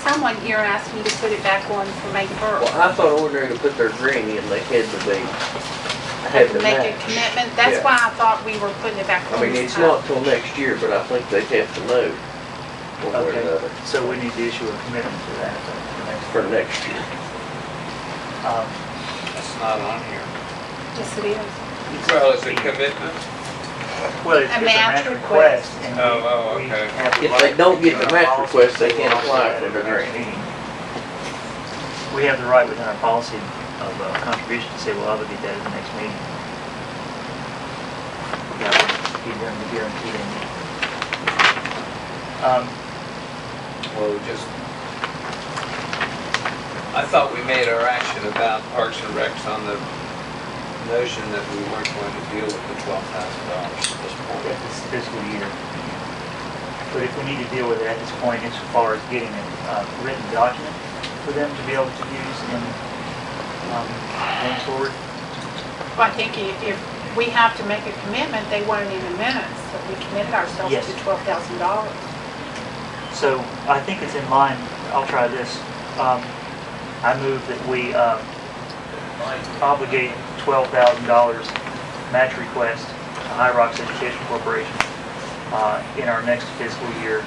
someone here asked me to put it back on for May 1st. Well, I thought ordinary to put their green in, they had to be, had to Make a match. commitment. That's Yeah. why I thought we were putting it back on I mean, this it's time. not till next year, but I think they have to know one way or Okay, another so we need to issue a commitment to that for next year. That's not on here. Yes, it is. Well, it's a commitment. Well, it's A just a match match request. and Oh, we okay. have the If they right don't to get do the our match policy, request, they so can't we'll apply also for at the our next grant. meeting. We have the right within our policy of contribution to say we'll obligate that at the next meeting. That would give them the guarantee they need. Well, we just, I thought we made our action about Parks and Recs on the notion that we weren't going to deal with the $12,000 at this point. At this fiscal year. But if we need to deal with it at this point, insofar as getting a written document for them to be able to use in going forward. Well, I think if we have to make a commitment, they want it in the minutes, that we committed ourselves Yes. to $12,000. So I think it's in line, I'll try this. I move that we obligate $12,000 match request to High Rocks Education Corporation in our next fiscal year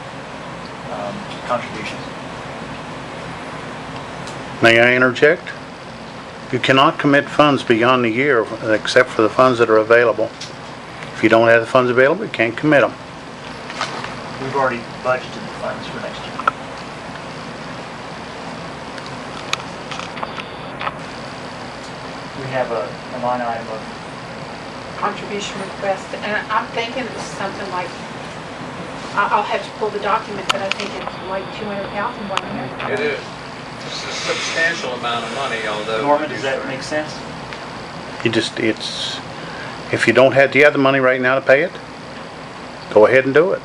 contributions. May I interject? You cannot commit funds beyond the year except for the funds that are available. If you don't have the funds available, you can't commit them. We've already budgeted the funds for next year. We have a line item of, Contribution request, and I'm thinking it was something like, I'll have to pull the document, but I think it's like 200,000, wasn't it? It is. It's a substantial amount of money, although. Norman, does that make sense? If you don't have the other money right now to pay it, go ahead and do it.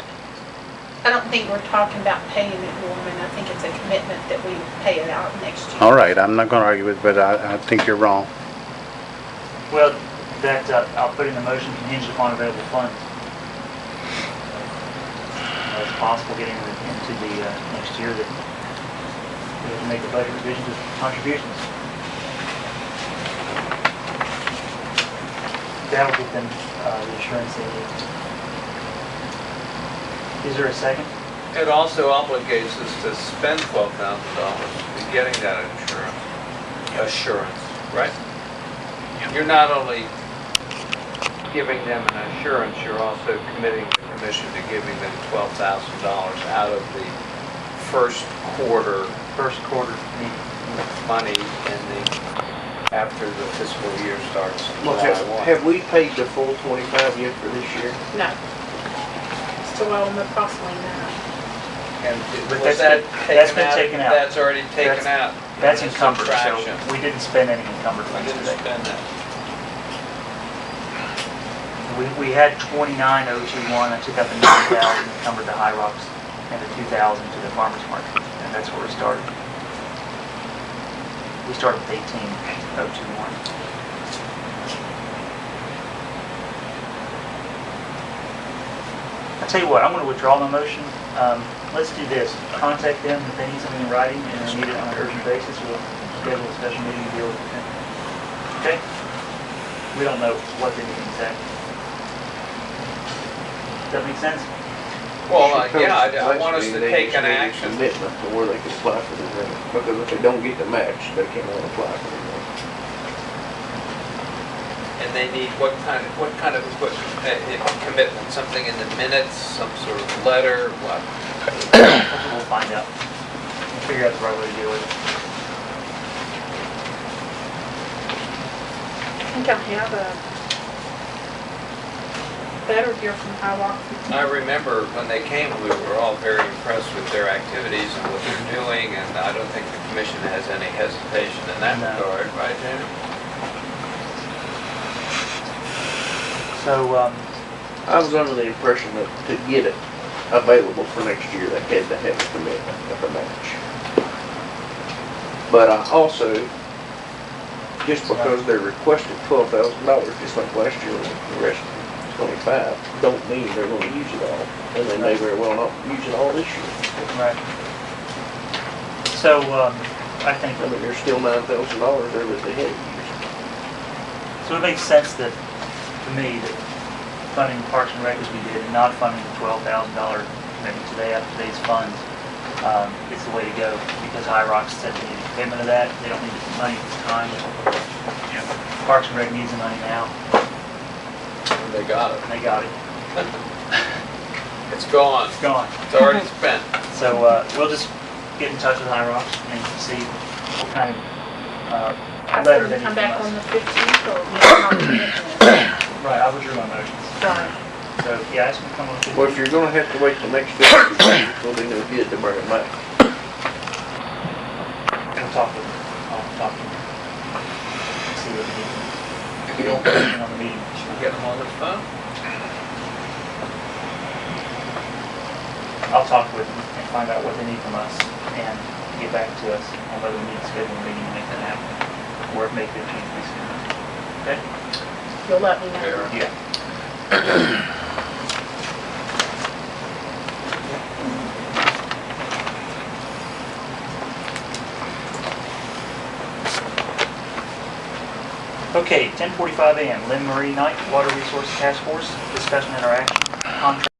I don't think we're talking about paying it, Norman. I think it's a commitment that we pay it out next year. All right, I'm not going to argue with it, but I think you're wrong. Well, that, I'll put in the motion contingent upon available funds. It's possible getting into the next year that we have to make a budget revision to contributions. That'll get them the assurance they need. Is there a second? It also obligates us to spend $12,000 to be getting that assurance, right? You're not only giving them an assurance, you're also committing the commission to giving them $12,000 out of the first quarter money after the fiscal year starts Well, July 1. have we paid the full 25 yet for this year? No. Still owe them approximately And But was that's that been taken out. That's already taken out. That's in the encumbered, so subtraction. we didn't spend any encumbered We funds didn't today. spend that. We had 29,021, I took out the 9,000 encumbered to High Rocks and the 2,000 to the farmer's market, and that's where we started. We started with 18,021. I'll tell you what, I'm going to withdraw my motion. Let's do this. Contact them if they need something in writing and they need it on an urgent basis. We'll schedule a special meeting to deal with it. Okay? We don't know what they need exactly. Does that make sense? Well, Should yeah, come I want us to they take an need a action. Commitment to where they can apply for the grant, because if they don't get the match, they can't apply for the grant. And they need what kind of commitment? Something in the minutes, some sort of letter, what? That's what we'll find out. We'll figure out the right way to deal with it. I think I have a letter here from High Rocks. I remember when they came, we were all very impressed with their activities and what they're doing, and I don't think the commission has any hesitation in that No. regard, right, Jamie? So, I was under the impression that to get it available for next year, they had to have a commitment of a match. But I also, just because they're requesting $12,000, just like last year, the rest 25, don't mean they're going to use it all, and they may very well not use it all this year. right. So, I think, I mean, there's still $9,000 there that they had used. so it makes sense that, to me, that funding Parks and Rec as we did, and not funding the $12,000 commitment today out of today's funds, is the way to go, because High Rocks said they need a commitment of that, they don't need the money at this time. Parks and Rec needs the money now, And they got it. and they got it. It's gone. It's gone. It's already spent. So, we'll just get in touch with High Rocks and see what kind of, I letter told they them need to come back from on us. the 15th, or not on the 15th. Right, I withdrew my motions. Sorry. So, yeah, ask them to come on the Well, if 15th. you're gonna have to wait till next fiscal year, it's gonna be no good to bring them back. I'll talk with them. I'll talk to them. See what they need. If we don't put anything on the meeting, Should we get them on the phone? I'll talk with them and find out what they need from us and get back to us on whether we need to schedule a meeting to make that happen. Or if May 15th be sooner. Okay? You'll let me know. Fair. Yeah. Okay, 10:45 a.m. Lynn Marie Knight, Water Resources Task Force, discussion interaction, contract